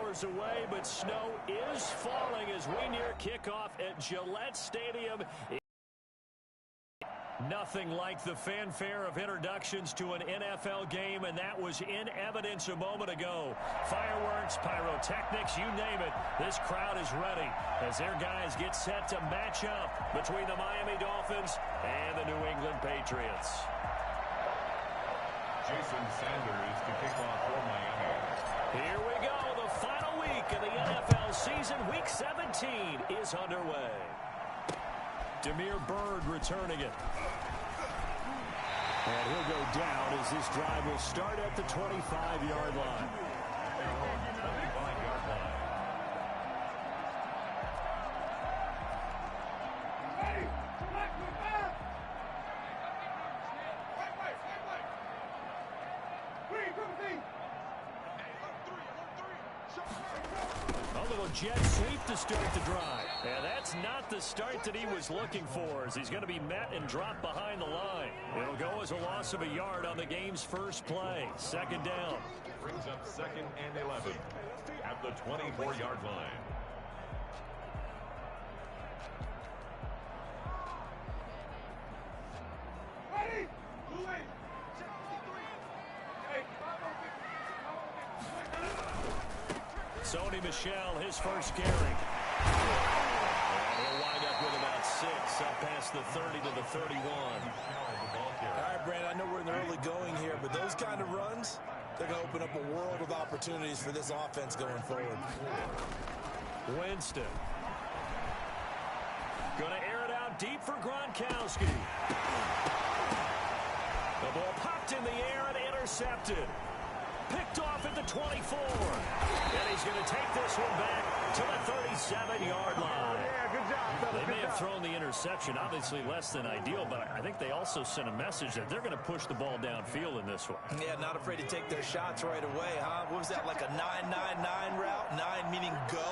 hours away, but snow is falling as we near kickoff at Gillette Stadium. Nothing like the fanfare of introductions to an NFL game, and that was in evidence a moment ago. Fireworks, pyrotechnics, you name it. This crowd is ready as their guys get set to match up between the Miami Dolphins and the New England Patriots. Jason Sanders to kick off for Miami. Here we go. The final week of the NFL season. Week 17 is underway. Damiere Byrd returning it. And he'll go down as this drive will start at the 25-yard line. Jet sweep to start the drive. And that's not the start that he was looking for, as he's going to be met and dropped behind the line. It'll go as a loss of a yard on the game's first play. Second down. Brings up 2nd and 11 at the 24-yard line. Sony Michel, his first carry. And he'll wind up with about 6, up past the 30 to the 31. All right, Brandon, I know we're in the early going here, but those kind of runs, they're going to open up a world of opportunities for this offense going forward. Winston. Going to air it out deep for Gronkowski. The ball popped in the air and intercepted. Picked off at the 24. And he's going to take this one back to the 37-yard line. Yeah, good job, fellas. They may have thrown the interception, obviously less than ideal, but I think they also sent a message that they're going to push the ball downfield in this one. Yeah, not afraid to take their shots right away, huh? What was that, like a 9-9-9 route? 9 meaning go?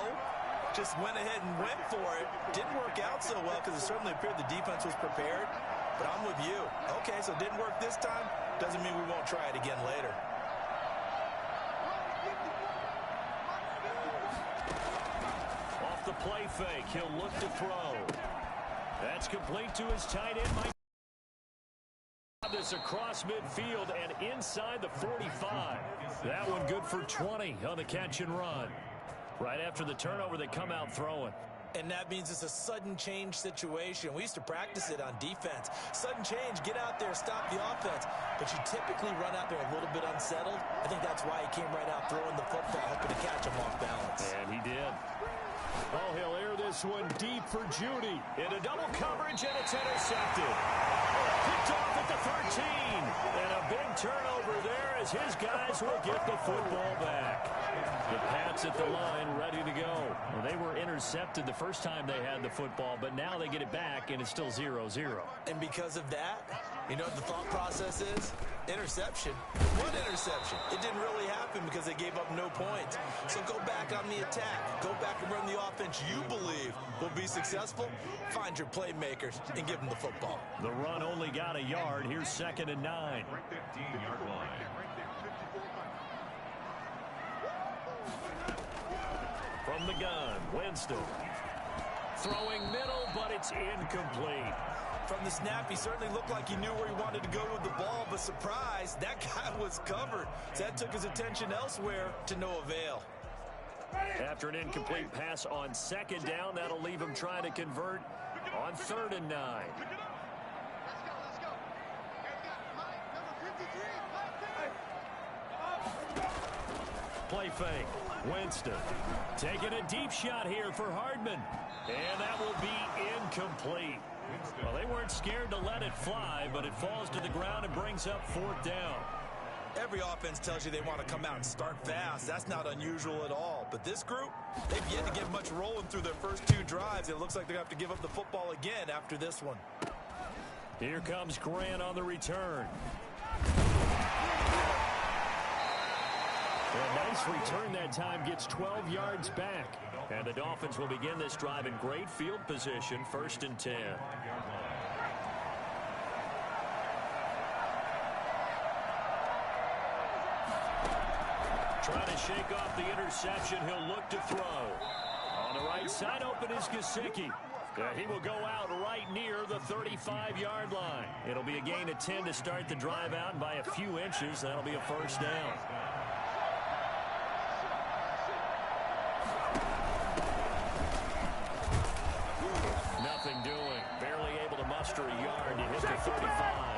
Just went ahead and went for it. Didn't work out so well because it certainly appeared the defense was prepared. But I'm with you. Okay, so it didn't work this time. Doesn't mean we won't try it again later. The play fake. He'll look to throw. That's complete to his tight end, Mike. This across midfield and inside the 45. That one good for 20 on the catch and run. Right after the turnover, they come out throwing. And that means it's a sudden change situation. We used to practice it on defense. Sudden change, get out there, stop the offense. But you typically run out there a little bit unsettled. I think that's why he came right out throwing the football, hoping to catch him off balance. And he did. Oh, he'll air this one deep for Judy. Into double coverage, and it's intercepted. Picked off at the 13. And a big turnover there as his guys will get the football back. The Pats at the line ready to go. Well, they were intercepted the first time they had the football, but now they get it back, and it's still 0-0. And because of that, you know what the thought process is? Interception. What interception? It didn't really happen because they gave up no points. So go back on the attack. Go back and run the offense you believe will be successful. Find your playmakers and give them the football. The run only got a yard. Here's 2nd and 9. 15-yard line. From the gun, Winston. Throwing middle, but it's incomplete. From the snap, he certainly looked like he knew where he wanted to go with the ball, but surprise, that guy was covered. So that took his attention elsewhere to no avail. After an incomplete pass on 2nd down, that'll leave him trying to convert on 3rd and 9. Play fake. Winston taking a deep shot here for Hardman. And that will be incomplete. Well, they weren't scared to let it fly, but it falls to the ground and brings up 4th down. Every offense tells you they want to come out and start fast. That's not unusual at all. But this group, they've yet to get much rolling through their first 2 drives. It looks like they're going to have to give up the football again after this one. Here comes Grant on the return. A nice return that time, gets 12 yards back. And the Dolphins will begin this drive in great field position, 1st and 10. Trying to shake off the interception. He'll look to throw. On the right side, open is Gesicki. He will go out right near the 35-yard line. It'll be a gain of 10 to start the drive out, and by a few inches, that'll be a first down. Nothing doing. Barely able to muster a yard to hit the 35.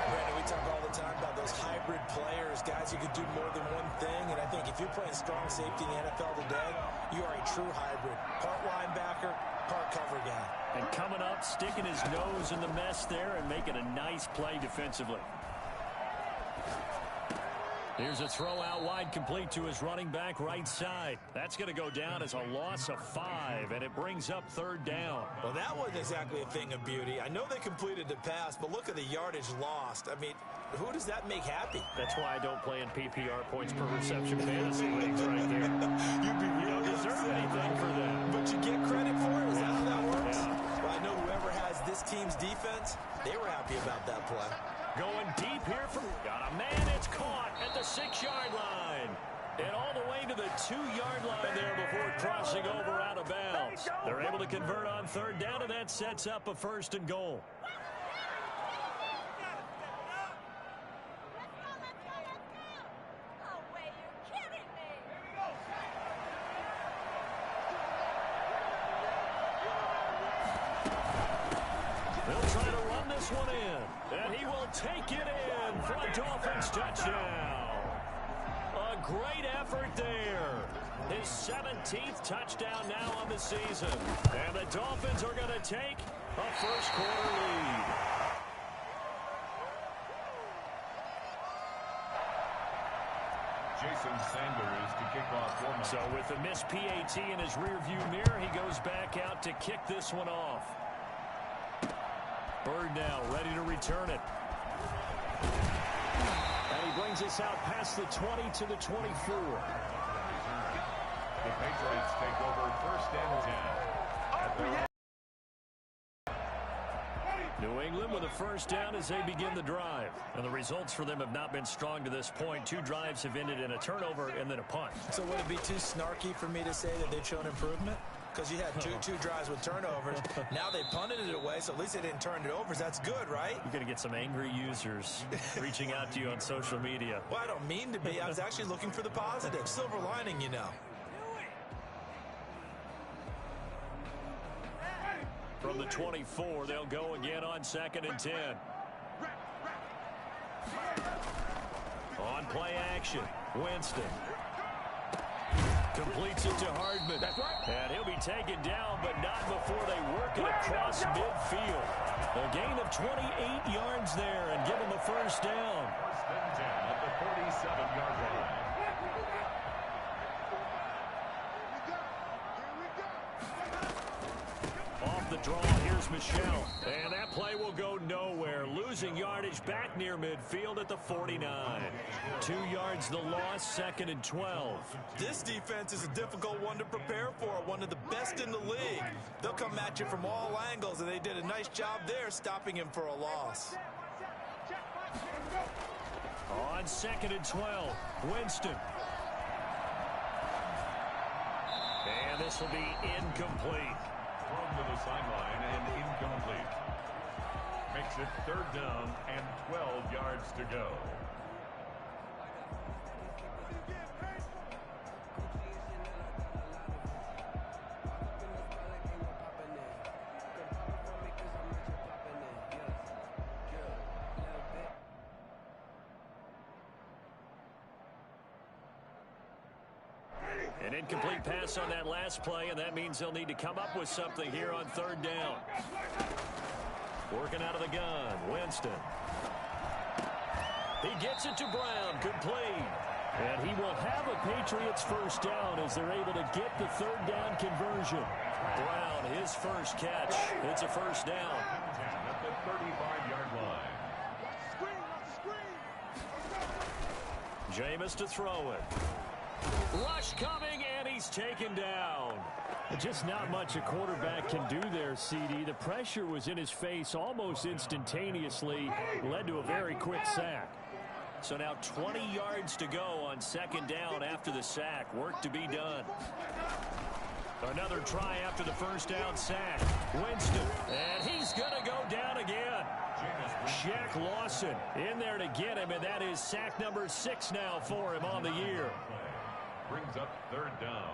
Brandon, we talk all the time about those hybrid players, guys who could do more than one thing. And I think if you're playing strong safety in the NFL today, you are a true hybrid. Part linebacker, part cover guy. And coming up, sticking his nose in the mess there and making a nice play defensively. Here's a throw out wide, complete to his running back right side. That's going to go down as a loss of 5, and it brings up third down. Well, that wasn't exactly a thing of beauty. I know they completed the pass, but look at the yardage lost. I mean, who does that make happy? That's why I don't play in PPR points per reception fantasy leagues right there. You don't deserve anything for that. But you get credit for it? Is that how that works? Yeah. Well, I know whoever has this team's defense, they were happy about that play. Going deep here from... Got a man, it's caught at the 6-yard line. And all the way to the 2-yard line there before crossing over out of bounds. They're able to convert on third down, and that sets up a 1st and goal. They'll try to run this one in, and he will take it in for a Dolphins touchdown. A great effort there. His 17th touchdown now on the season. And the Dolphins are going to take a first-quarter lead. Jason Sanders to kick off for Mike. So with the missed PAT in his rearview mirror, he goes back out to kick this one off. Bird now ready to return it. And he brings us out past the 20 to the 24. The Patriots take over 1st and 10. At their New England with a first down as they begin the drive. And the results for them have not been strong to this point. 2 drives have ended in a turnover and then a punt. So would it be too snarky for me to say that they've shown improvement? Because you had two drives with turnovers. Now they punted it away, so at least they didn't turn it over. So that's good, right? You're going to get some angry users reaching out to you on social media. Well, I don't mean to be. I was actually looking for the positive. Silver lining, you know. From the 24, they'll go again on 2nd and 10. On play action, Winston. Completes it to Hardman. And he'll be taken down, but not before they work it across midfield. A gain of 28 yards there and give him a first down. 1st and 10 at the 47-yard line. Off the draw, here's Michel. And that play will go nowhere. Losing yardage back near midfield at the 49. 2 yards the loss, 2nd and 12. This defense is a difficult one to prepare for. One of the best in the league. They'll come at you from all angles, and they did a nice job there stopping him for a loss. On 2nd and 12, Winston. And this will be incomplete. Thrown to the sideline and incomplete. Makes it 3rd down and 12 yards to go. An incomplete pass on that last play, and that means they'll need to come up with something here on 3rd down. Working out of the gun, Winston. He gets it to Brown, complete. And he will have a Patriots first down as they're able to get the 3rd down conversion. Brown, his first catch. It's a first down. At the 35-yard line. Jameis to throw it. Rush coming, and he's taken down. Just not much a quarterback can do there, CD. The pressure was in his face almost instantaneously, led to a very quick sack. So now 20 yards to go on second down after the sack. Work to be done. Another try after the first down sack. Winston, and he's going to go down again. Shaq Lawson in there to get him, and that is sack number 6 now for him on the year. Brings up third down.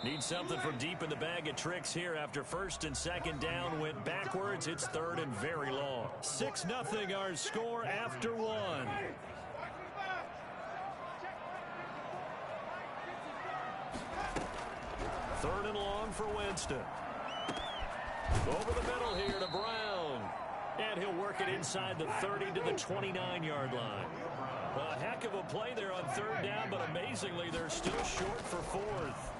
Need something from deep in the bag of tricks here after first and second down went backwards. It's third and very long. 6-0 our score after one. Third and long for Winston. Over the middle here to Brown. And he'll work it inside the 30 to the 29-yard line. A heck of a play there on third down, but amazingly, they're still short for fourth.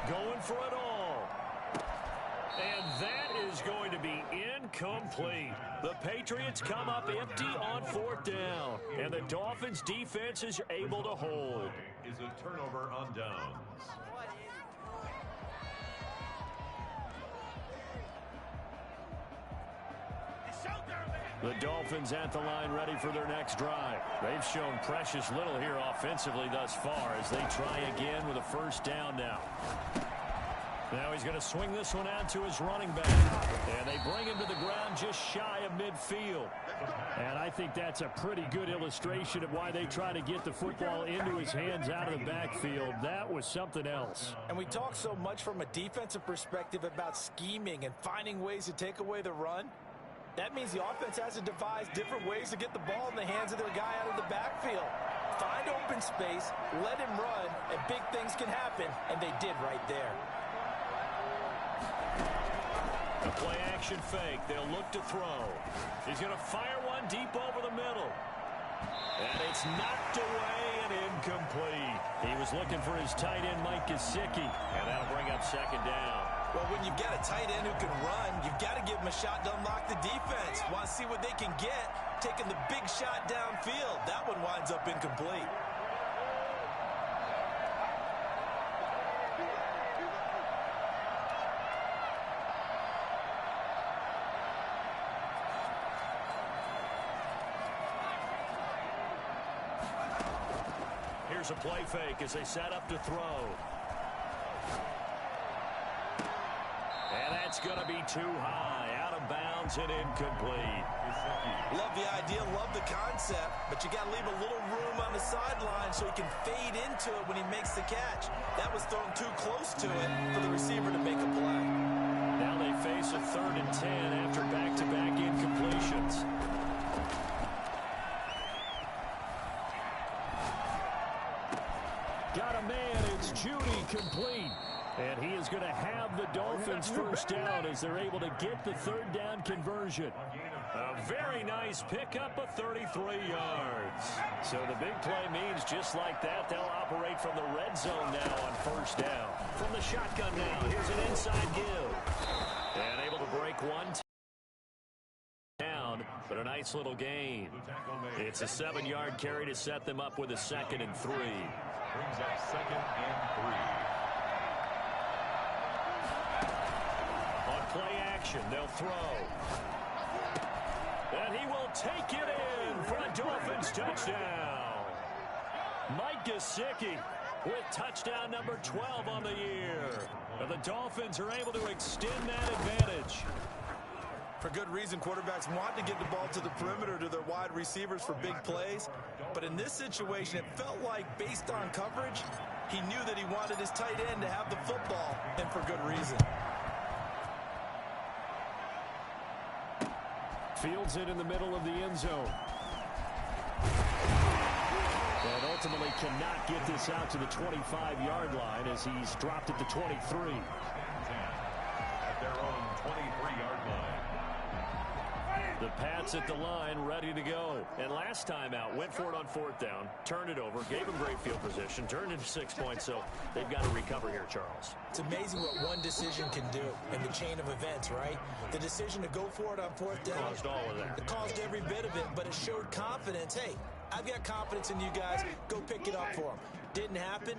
Going for it all. And that is going to be incomplete. The Patriots come up empty on fourth down. And the Dolphins defense is able to hold. Is a turnover on downs. The Dolphins at the line ready for their next drive. They've shown precious little here offensively thus far as they try again with a first down now. Now he's going to swing this one out to his running back. And they bring him to the ground just shy of midfield. And I think that's a pretty good illustration of why they try to get the football into his hands out of the backfield. That was something else. And we talk so much from a defensive perspective about scheming and finding ways to take away the run. That means the offense has to devise different ways to get the ball in the hands of their guy out of the backfield. Find open space, let him run, and big things can happen, and they did right there. A play-action fake. They'll look to throw. He's going to fire one deep over the middle. And it's knocked away and incomplete. He was looking for his tight end, Mike Gesicki, and that'll bring up second down. Well, when you've got a tight end who can run, you've got to give him a shot to unlock the defense. Want to see what they can get, taking the big shot downfield. That one winds up incomplete. Here's a play fake as they set up to throw. And that's going to be too high. Out of bounds and incomplete. Love the idea, love the concept, but you got to leave a little room on the sideline so he can fade into it when he makes the catch. That was thrown too close to it for the receiver to make a play. Now they face a 3rd and 10 after back-to-back incompletions. Got a man, it's Judy, complete. And he is going to have the Dolphins first down as they're able to get the 3rd down conversion. A very nice pickup of 33 yards. So the big play means just like that, they'll operate from the red zone now on first down. From the shotgun now, here's an inside give. And able to break one down, but a nice little gain. It's a 7-yard carry to set them up with a 2nd and 3. Brings up 2nd and 3. Play action, they'll throw. And he will take it in for a Dolphins touchdown. Mike Gesicki with touchdown number 12 on the year. And the Dolphins are able to extend that advantage. For good reason, quarterbacks want to get the ball to the perimeter to their wide receivers for big plays. But in this situation, it felt like based on coverage, he knew that he wanted his tight end to have the football, and for good reason. Fields it in the middle of the end zone. And ultimately cannot get this out to the 25-yard line as he's dropped it to 23. At their own 23-yard line. The Pats at the line ready to go. And last time out, went for it on 4th down, turned it over, gave him great field position, turned into 6 points, so they've got to recover here, Charles. It's amazing what one decision can do in the chain of events, right? The decision to go for it on 4th down. Caused all of that. It caused every bit of it, but it showed confidence. Hey, I've got confidence in you guys. Go pick it up for them. Didn't happen.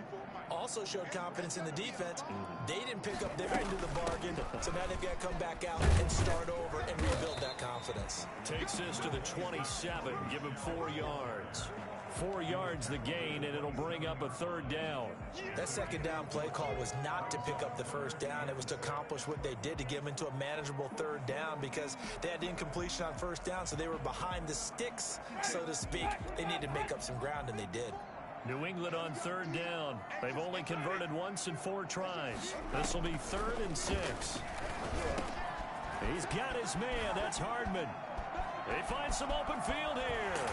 Also showed confidence in the defense. They didn't pick up their end of the bargain, so now they've got to come back out and start over and rebuild that confidence. confidence. Takes this to the 27. Give him 4 yards. 4 yards the gain, and it'll bring up a third down. That second down play call was not to pick up the first down. It was to accomplish what they did, to get them into a manageable third down, because they had incompletion on first down, so they were behind the sticks, so to speak. They needed to make up some ground, and they did. New England on third down. They've only converted once in 4 tries. This will be 3rd and 6. He's got his man. That's Hardman. They find some open field here.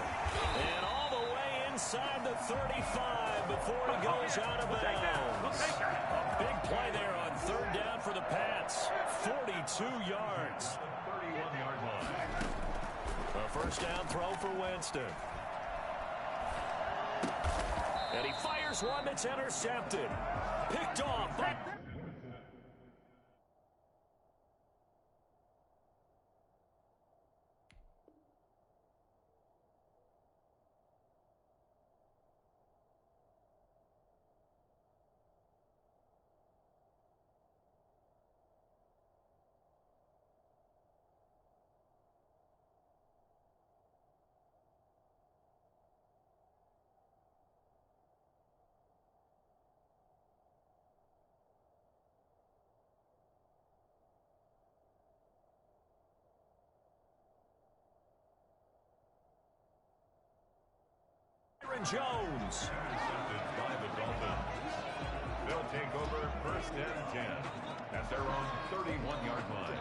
And all the way inside the 35 before he goes out of bounds. A big play there on third down for the Pats. 42 yards. 31-yard line. A first down throw for Winston. And he fires one that's intercepted. Picked off by... Jones. Intercepted by the Dolphins. They'll take over 1st and 10 at their own 31-yard line.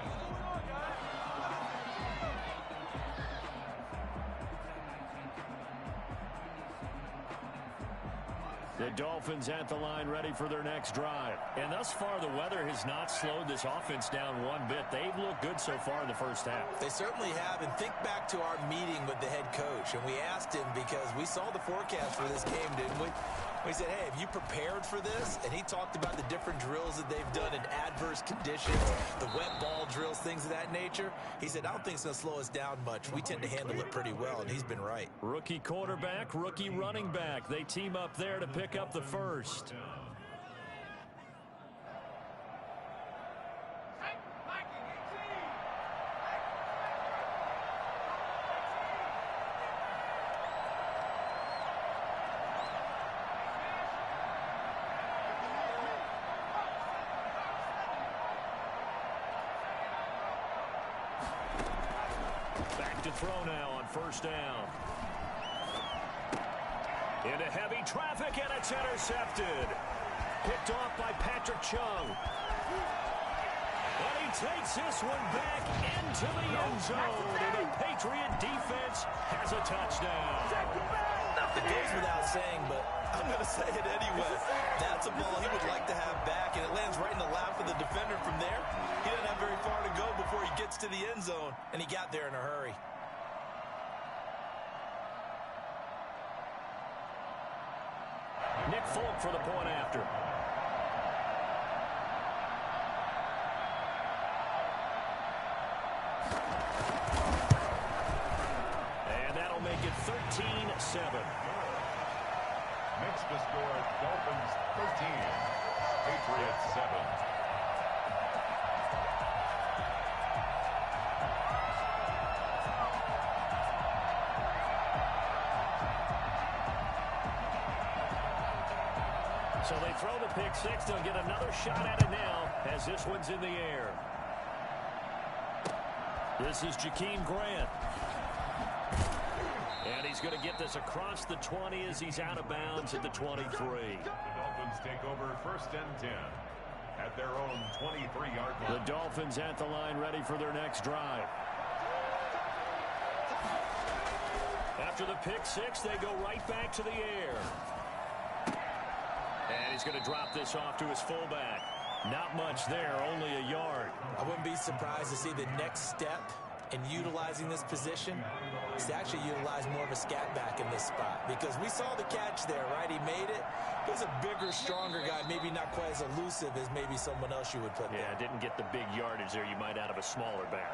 The Dolphins at the line, ready for their next drive. And thus far, the weather has not slowed this offense down one bit. They've looked good so far in the first half. They certainly have. And think back to our meeting with the head coach. And we asked him, because we saw the forecast for this game, didn't we? We said, hey, have you prepared for this? And he talked about the different drills that they've done in adverse conditions, the wet ball drills, things of that nature. He said, I don't think it's going to slow us down much. We tend to handle it pretty well, and he's been right. Rookie quarterback, rookie running back. They team up there to pick up the first. To throw now on first down. Into heavy traffic, and it's intercepted. Picked off by Patrick Chung. And he takes this one back into the end zone. And the Patriot defense has a touchdown. It goes without saying, but I'm going to say it anyway. That's a ball he would like to have back, and it lands right in the lap of the defender from there. He doesn't have very far to go before he gets to the end zone, and he got there in a hurry. Nick Folk for the point after. And that'll make it 13-7. Makes the score Dolphins 13, Patriots 7. So they throw the pick six. They'll get another shot at it now as this one's in the air. This is Jakeem Grant. And he's going to get this across the 20 as he's out of bounds at the 23. The Dolphins take over 1st and 10 at their own 23-yard line. The Dolphins at the line, ready for their next drive. After the pick six, they go right back to the air. And he's going to drop this off to his fullback. Not much there, only a yard. I wouldn't be surprised to see the next step in utilizing this position is to actually utilize more of a scat back in this spot. Because we saw the catch there, right? He made it. He was a bigger, stronger guy, maybe not quite as elusive as maybe someone else you would put there. Yeah, didn't get the big yardage there you might out of a smaller back.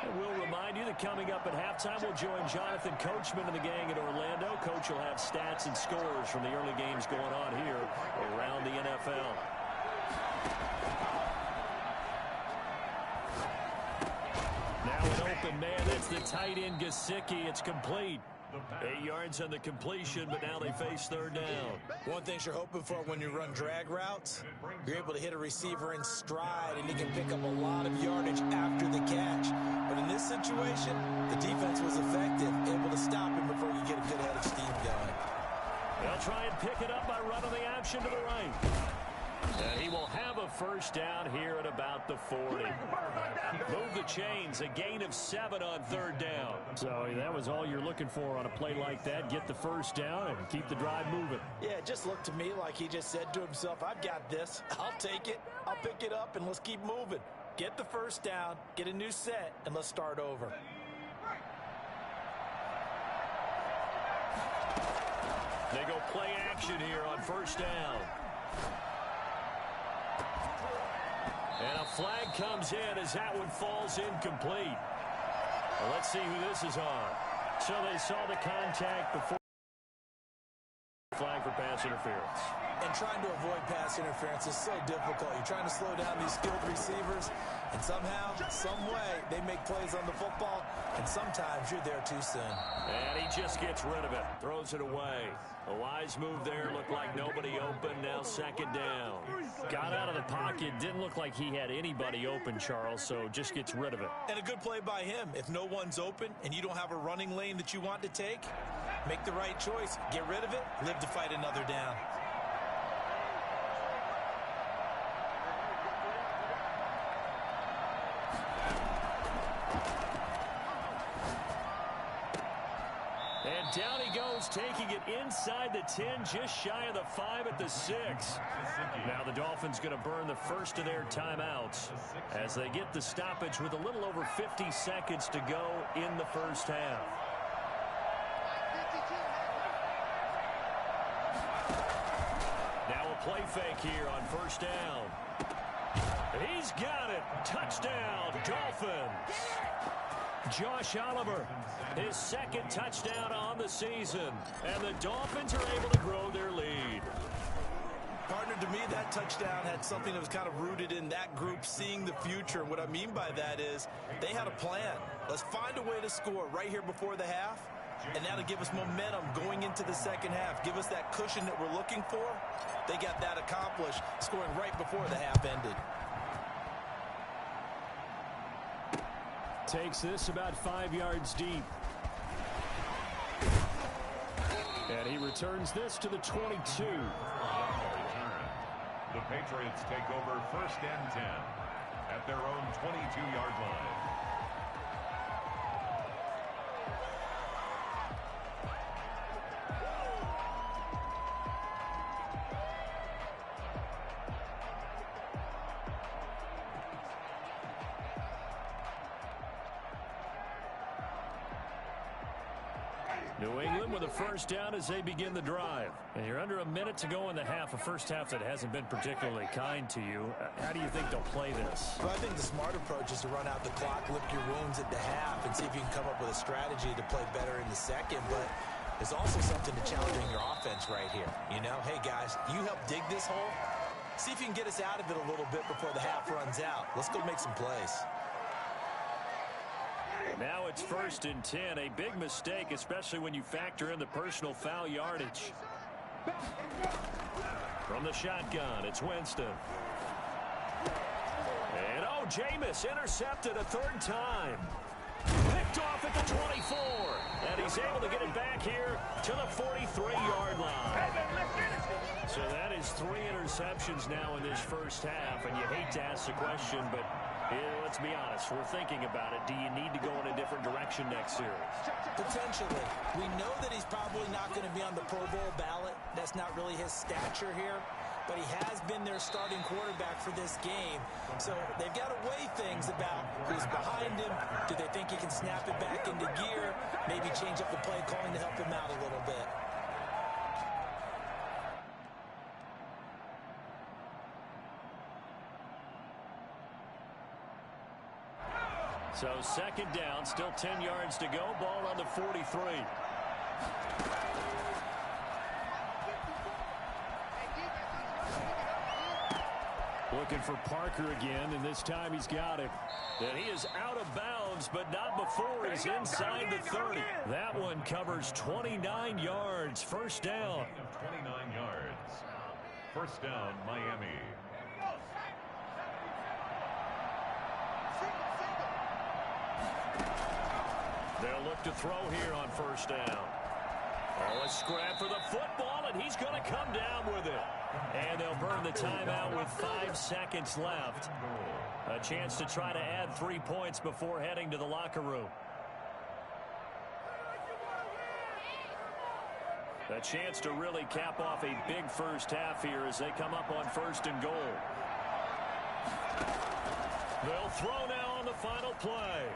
And we'll remind you that coming up at halftime, we'll join Jonathan Coachman and the gang in Orlando. Coach will have stats and scores from the early games going on here around the NFL. Now an open man. That's the tight end, Gesicki. It's complete. 8 yards on the completion, but now they face third down. One thing you're hoping for when you run drag routes, you're able to hit a receiver in stride, and he can pick up a lot of yardage after the catch. But in this situation, the defense was effective, able to stop him before you get a good head of steam going. They'll try and pick it up by running the option to the right. And he will have a first down here at about the 40. Move the chains, a gain of 7 on third down. So that was all you're looking for on a play like that. Get the first down and keep the drive moving. Yeah, it just looked to me like he just said to himself, I've got this. I'll take it. I'll pick it up, and let's keep moving. Get the first down, get a new set, and let's start over. They go play action here on first down. And a flag comes in as that one falls incomplete. Well, let's see who this is on. So they saw the contact before. Flag for pass interference. And trying to avoid pass interference is so difficult. You're trying to slow down these skilled receivers, and somehow, some way, they make plays on the football, and sometimes you're there too soon. And he just gets rid of it. Throws it away. A wise move there. Looked like nobody open. Now second down. Got out of the pocket. Didn't look like he had anybody open, Charles, so just gets rid of it. And a good play by him. If no one's open and you don't have a running lane that you want to take, make the right choice. Get rid of it. Live to fight another down. And down he goes, taking it inside the 10, just shy of the 5 at the 6. Now the Dolphins going to burn the first of their timeouts as they get the stoppage with a little over 50 seconds to go in the first half. Now a play fake here on first down. He's got it. Touchdown, Dolphins. Josh Oliver, his second touchdown on the season. And the Dolphins are able to grow their lead. Partner, to me, that touchdown had something that was kind of rooted in that group seeing the future. And what I mean by that is they had a plan. Let's find a way to score right here before the half. And that'll give us momentum going into the second half. Give us that cushion that we're looking for. They got that accomplished, scoring right before the half ended. Takes this about 5 yards deep. And he returns this to the 22. The Patriots take over first and 10 at their own 22-yard line. New England with a first down as they begin the drive. And you're under a minute to go in the half, a first half that hasn't been particularly kind to you. How do you think they'll play this? Well, I think the smart approach is to run out the clock, lick your wounds at the half, and see if you can come up with a strategy to play better in the second. But there's also something to challenging your offense right here. You know, hey, guys, you help dig this hole. See if you can get us out of it a little bit before the half runs out. Let's go make some plays. Now it's first and 10. A big mistake, especially when you factor in the personal foul yardage. From the shotgun, it's Winston. And, oh, Jameis intercepted a third time. Picked off at the 24. And he's able to get it back here to the 43-yard line. So that is 3 interceptions now in this first half. And you hate to ask the question, but let's be honest, we're thinking about it. Do you need to go in a different direction next series? Potentially. We know that he's probably not going to be on the Pro Bowl ballot. That's not really his stature here. But he has been their starting quarterback for this game. So they've got to weigh things about who's behind him. Do they think he can snap it back into gear? Maybe change up the play calling to help him out a little bit. So second down, still 10 yards to go. Ball on the 43. Looking for Parker again, and this time he's got it. And he is out of bounds, but not before he's inside the 30. That one covers 29 yards. First down. 29 yards. First down, Miami. They'll look to throw here on first down. Oh, a scrap for the football, and he's going to come down with it. And they'll burn the timeout with 5 seconds left. A chance to try to add 3 points before heading to the locker room. A chance to really cap off a big first half here as they come up on first and goal. They'll throw now on the final play.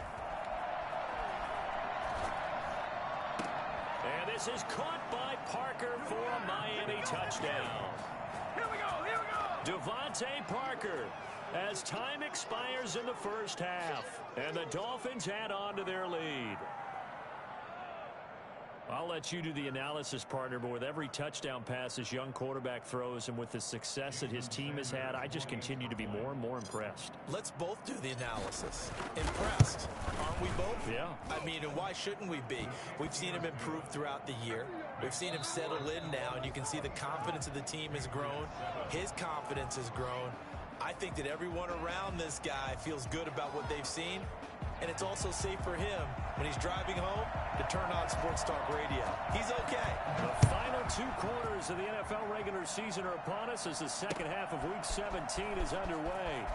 And this is caught by Parker for a Miami touchdown. Here we go. Devontae Parker as time expires in the first half. And the Dolphins add on to their lead. I'll let you do the analysis, partner, but with every touchdown pass this young quarterback throws and with the success that his team has had, I just continue to be more and more impressed. Let's both do the analysis. Impressed, aren't we both? Yeah. I mean, and why shouldn't we be? We've seen him improve throughout the year. We've seen him settle in now, and you can see the confidence of the team has grown. His confidence has grown. I think that everyone around this guy feels good about what they've seen, and it's also safe for him when he's driving home to turn on Sports Talk Radio. He's okay. The final 2 quarters of the NFL regular season are upon us as the second half of Week 17 is underway.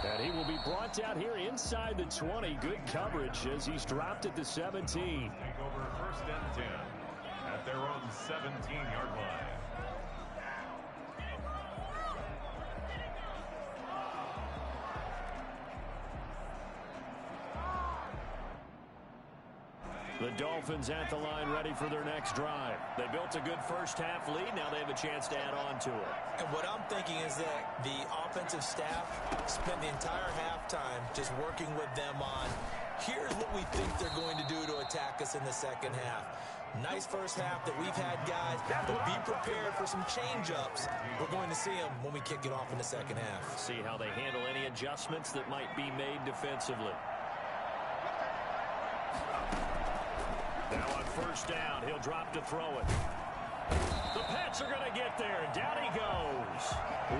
And he will be brought down here inside the 20. Good coverage as he's dropped at the 17. Take over first and 10 at their own 17-yard line. The Dolphins at the line ready for their next drive. They built a good first half lead. Now they have a chance to add on to it. And what I'm thinking is that the offensive staff spent the entire halftime just working with them on, here's what we think they're going to do to attack us in the second half. Nice first half that we've had, guys, but be prepared for some change-ups. We're going to see them when we kick it off in the second half. See how they handle any adjustments that might be made defensively. Now on first down, he'll drop to throw it. The Pats are going to get there. Down he goes.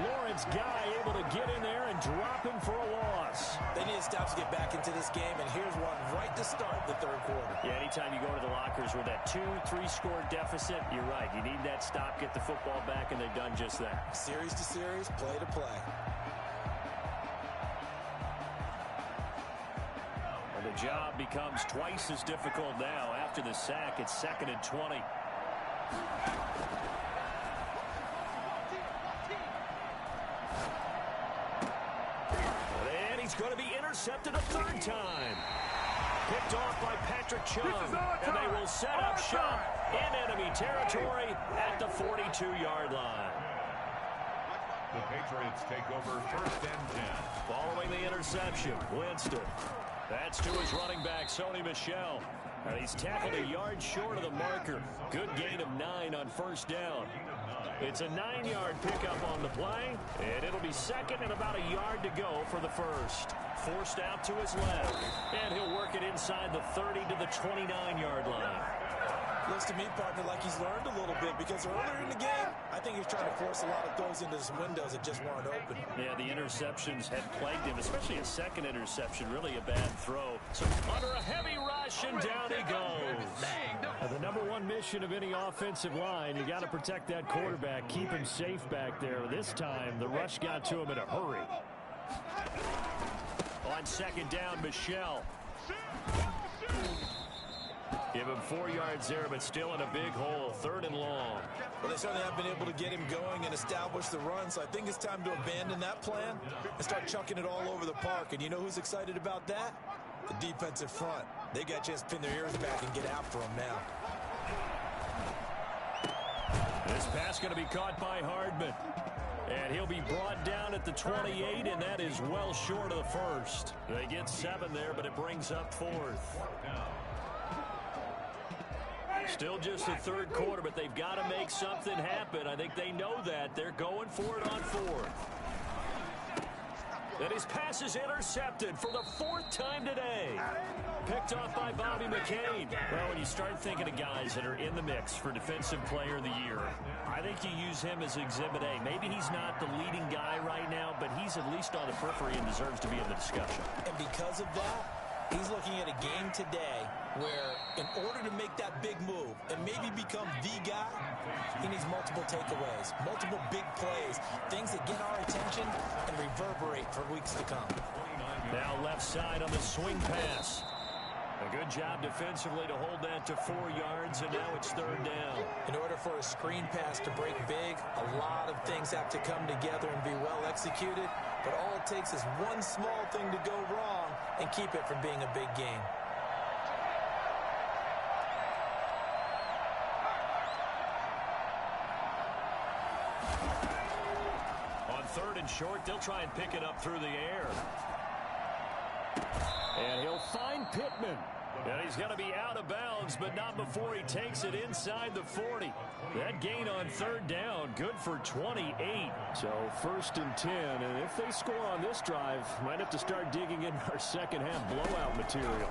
Lawrence Guy able to get in there and drop him for a loss. They need to stop to get back into this game, and here's one right to start the third quarter. Yeah, anytime you go to the lockers with that 2-3 score deficit, you're right. You need that stop, get the football back, and they've done just that. Series to series, play to play. And the job becomes twice as difficult now. After the sack, it's 2nd and 20. And he's going to be intercepted a 3rd time. Picked off by Patrick Chung. And they will set up shop in enemy territory at the 42-yard line. The Patriots take over first and 10. Following the interception, Winston. That's to his running back, Sony Michel. And he's tackled a yard short of the marker. Good gain of 9 on first down. It's a 9-yard pickup on the play, and it'll be 2nd and about a yard to go for the first. Forced out to his left, and he'll work it inside the 30 to the 29-yard line. Looks to me, partner, like he's learned a little bit because earlier in the game, I think he was trying to force a lot of throws into some windows that just weren't open. Yeah, the interceptions had plagued him, especially a second interception, really a bad throw. So under a heavy rush, and down he goes. The number one mission of any offensive line, you got to protect that quarterback, keep him safe back there. This time, the rush got to him in a hurry. On second down, Michel. Give him 4 yards there, but still in a big hole. 3rd and long. Well, they certainly have been able to get him going and establish the run, so I think it's time to abandon that plan and start chucking it all over the park. And you know who's excited about that? The defensive front. They got a chance to pin their ears back and get after him now. This pass going to be caught by Hardman. And he'll be brought down at the 28, and that is well short of the first. They get 7 there, but it brings up 4th. Still just the third quarter, but they've got to make something happen. I think they know that. They're going for it on 4th. And his pass is intercepted for the 4th time today. Picked off by Bobby McCain. Well, when you start thinking of guys that are in the mix for Defensive Player of the Year, I think you use him as Exhibit A. Maybe he's not the leading guy right now, but he's at least on the periphery and deserves to be in the discussion. And because of that, he's looking at a game today where in order to make that big move and maybe become the guy, he needs multiple takeaways, multiple big plays, things that get our attention and reverberate for weeks to come. Now left side on the swing pass. A good job defensively to hold that to 4 yards, and now it's 3rd down. In order for a screen pass to break big, a lot of things have to come together and be well executed, but all it takes is one small thing to go wrong and keep it from being a big game. On 3rd and short, they'll try and pick it up through the air. And he'll find Pittman. And he's going to be out of bounds, but not before he takes it inside the 40. That gain on 3rd down, good for 28. So 1st and 10, and if they score on this drive, might have to start digging in our second half blowout material.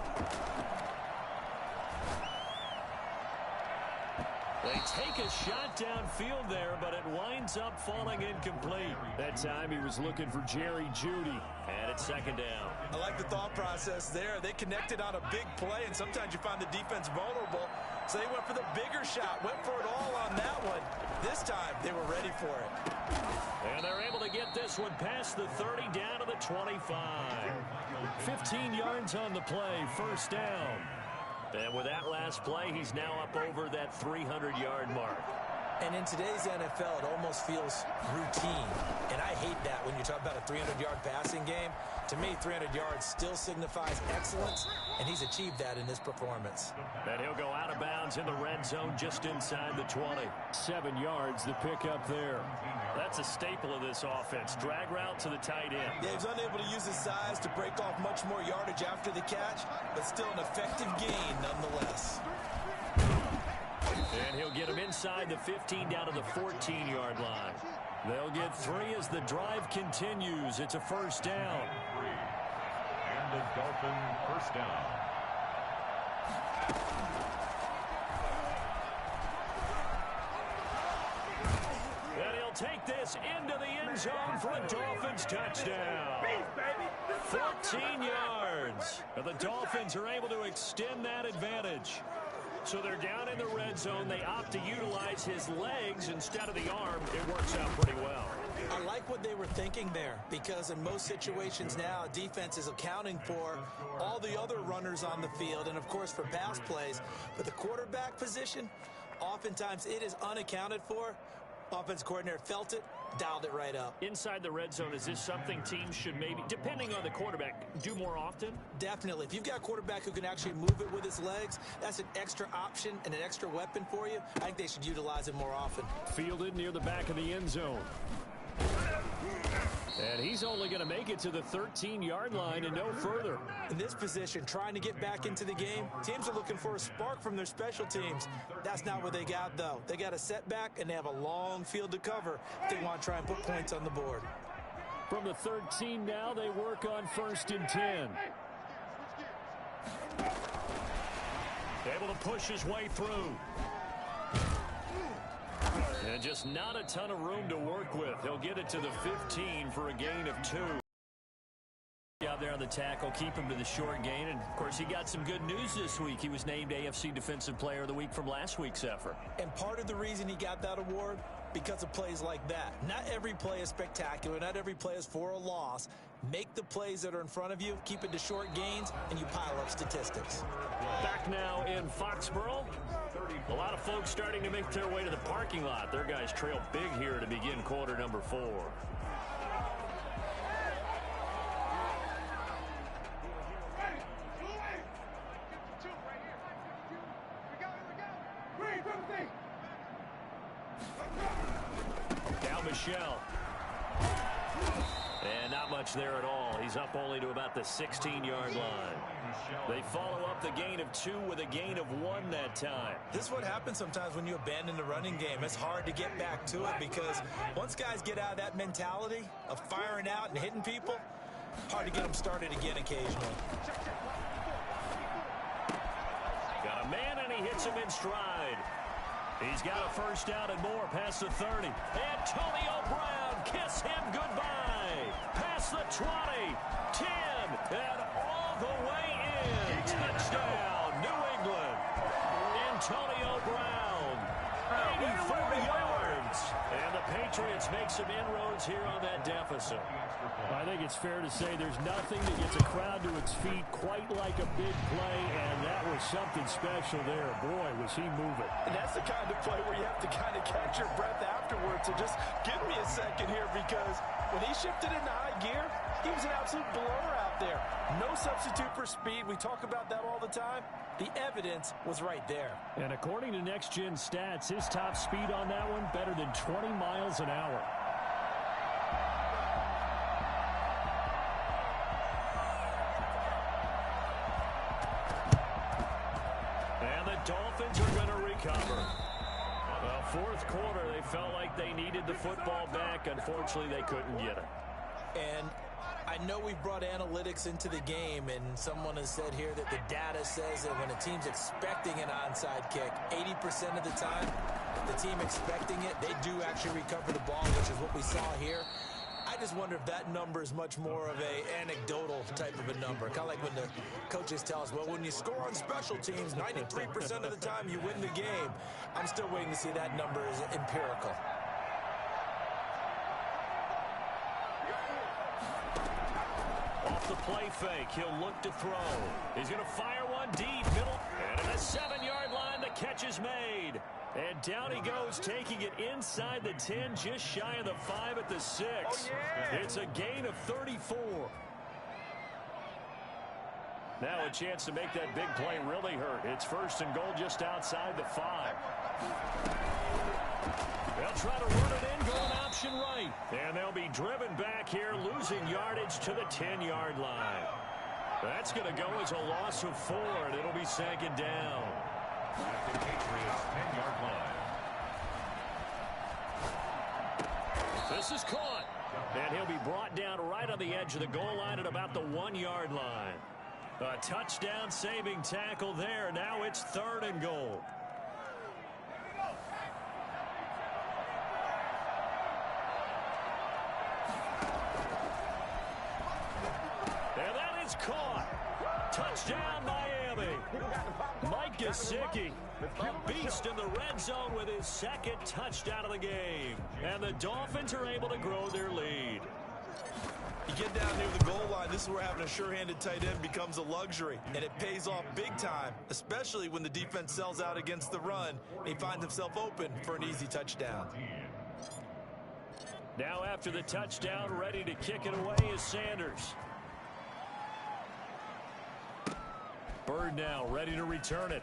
They take a shot downfield there, but it winds up falling incomplete. That time he was looking for Jerry Jeudy, and it's 2nd down. I like the thought process there. They connected on a big play, and sometimes you find the defense vulnerable. So they went for the bigger shot, went for it all on that one. This time, they were ready for it. And they're able to get this one past the 30 down to the 25. 15 yards on the play, 1st down. And with that last play, he's now up over that 300-yard mark. And in today's NFL, it almost feels routine. And I hate that when you talk about a 300-yard passing game. To me, 300 yards still signifies excellence, and he's achieved that in this performance. And he'll go out of bounds in the red zone just inside the 20. 7 yards, the pickup there. That's a staple of this offense. Drag route to the tight end. Yeah, he's unable to use his size to break off much more yardage after the catch, but still an effective gain nonetheless. And he'll get him inside the 15 down to the 14-yard line. They'll get 3 as the drive continues. It's a 1st down. And the Dolphin 1st down. And he'll take this into the end zone for a Dolphins touchdown. 14 yards. And the Dolphins are able to extend that advantage. So they're down in the red zone. They opt to utilize his legs instead of the arm. It works out pretty well. I like what they were thinking there, because in most situations now, defense is accounting for all the other runners on the field and, of course, for pass plays. But the quarterback position, oftentimes it is unaccounted for. Offense coordinator felt it, dialed it right up. Inside the red zone, is this something teams should maybe, depending on the quarterback, do more often? Definitely. If you've got a quarterback who can actually move it with his legs, that's an extra option and an extra weapon for you. I think they should utilize it more often. Fielded near the back of the end zone. And he's only going to make it to the 13-yard line and no further. In this position, trying to get back into the game, teams are looking for a spark from their special teams. That's not what they got, though. They got a setback, and they have a long field to cover if they want to try and put points on the board. From the 13 now, they work on 1st and 10. Able to push his way through. And just not a ton of room to work with. He'll get it to the 15 for a gain of 2. Out there on the tackle, keep him to the short gain. And, of course, he got some good news this week. He was named AFC Defensive Player of the Week from last week's effort. And part of the reason he got that award, because of plays like that. Not every play is spectacular. Not every play is for a loss. Make the plays that are in front of you, keep it to short gains, and you pile up statistics. Back now in Foxborough. A lot of folks starting to make their way to the parking lot. Their guys trail big here to begin quarter number 4. Now Michelle. And not much there at all. He's up only to about the 16-yard line. They follow up the gain of 2 with a gain of 1 that time. This is what happens sometimes when you abandon the running game. It's hard to get back to it because once guys get out of that mentality of firing out and hitting people, hard to get them started again occasionally. Got a man, and he hits him in stride. He's got a first down and more past the 30. Antonio Brown, kiss him goodbye. Past the 20, 10, and all the way in. Touchdown, New England. Antonio Brown, 84 yards. And the Patriots make some inroads here on that deficit. I think it's fair to say there's nothing that gets a crowd to its feet quite like a big play, and that was something special there. Boy, was he moving. And that's the kind of play where you have to kind of catch your breath afterwards. So just give me a second here, because when he shifted into high gear, he was an absolute blower out there. No substitute for speed. We talk about that all the time. The evidence was right there. And according to Next Gen Stats, his top speed on that one, better than 20 miles an hour. Dolphins are going to recover. Fourth quarter, they felt like they needed the football back. Unfortunately, they couldn't get it. And I know we've brought analytics into the game, and someone has said here that the data says that when a team's expecting an onside kick, 80% of the time, the team expecting it, they do actually recover the ball, which is what we saw here. I just wonder if that number is much more of a anecdotal type of a number. Kind of like when the coaches tell us, well, when you score on special teams, 93% of the time you win the game. I'm still waiting to see that number is empirical. Off the play fake, he'll look to throw. He's going to fire one deep, middle, and at the 7-yard line, the catch is made. And down he goes, taking it inside the 10, just shy of the 5 at the 6. Oh, yeah. It's a gain of 34. Now a chance to make that big play really hurt. It's first and goal just outside the 5. They'll try to run it in, going option right. And they'll be driven back here, losing yardage to the 10-yard line. That's going to go as a loss of 4, and it'll be second down. At the Patriots' 10-yard line. This is caught. And he'll be brought down right on the edge of the goal line at about the 1-yard line. A touchdown saving tackle there. Now it's third and goal. And that is caught. Touchdown, Miami. Mike Gesicki, a beast in the red zone with his second touchdown of the game. And the Dolphins are able to grow their lead. You get down near the goal line, this is where having a sure-handed tight end becomes a luxury. And it pays off big time, especially when the defense sells out against the run. And he finds himself open for an easy touchdown. Now after the touchdown, ready to kick it away is Sanders. Bird now ready to return it.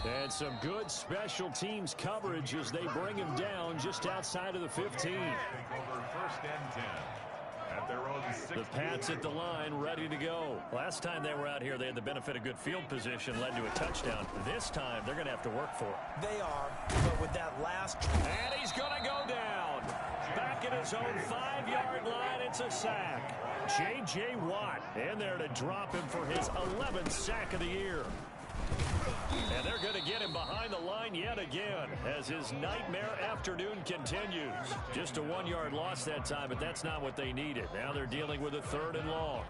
And some good special teams coverage as they bring him down just outside of the 15. Take over first and 10. At their own 6. The Pats at the line, ready to go. Last time they were out here, they had the benefit of good field position, led to a touchdown. This time, they're going to have to work for it. They are, but with that last... And he's going to go down. Back at his own 5-yard line, it's a sack. J.J. Watt in there to drop him for his 11th sack of the year. And they're going to get him behind the line yet again as his nightmare afternoon continues. Just a 1-yard loss that time, but that's not what they needed. Now they're dealing with a 3rd and long.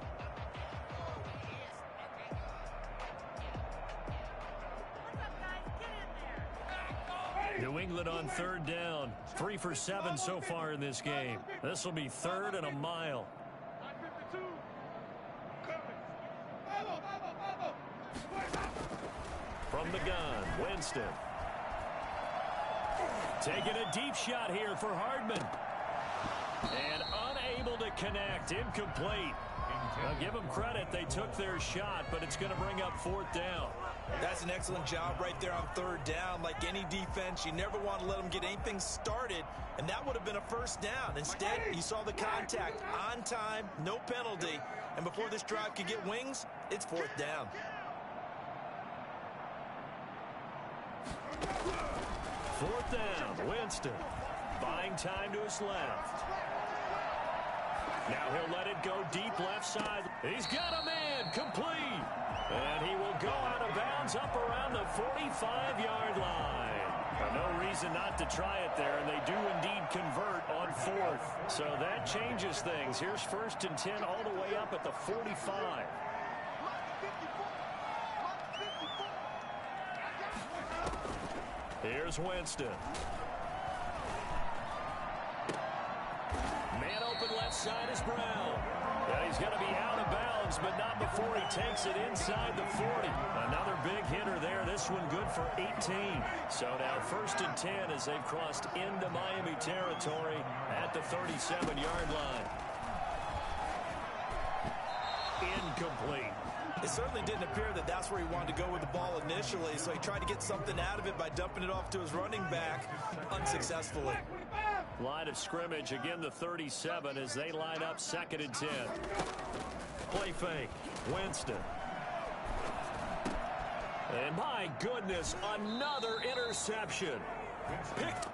New England on 3rd down. 3 for 7 so far in this game. This will be 3rd and a mile. From the gun, Winston. Taking a deep shot here for Hardman. And unable to connect, incomplete. I'll give them credit, they took their shot, but it's going to bring up 4th down. That's an excellent job right there on third down. Like any defense, you never want to let them get anything started, and that would have been a first down. Instead, you saw the contact on time, no penalty, and before this drive could get wings, it's fourth down. Fourth down, Winston. Buying time to his left. Now he'll let it go deep left side. He's got a man, complete. And he will go out of bounds up around the 45-yard line. No reason not to try it there, and they do indeed convert on fourth. So that changes things. Here's first and 10 all the way up at the 45. Here's Winston. Man open left side is Brown. And he's going to be out of bounds, but not before he takes it inside the 40. Another big hitter there. This one good for 18. So now first and 10 as they've crossed into Miami territory at the 37-yard line. Incomplete. It certainly didn't appear that that's where he wanted to go with the ball initially, so he tried to get something out of it by dumping it off to his running back unsuccessfully. Line of scrimmage, again the 37 as they line up second and 10. Play fake, Winston. And my goodness, another interception. Picked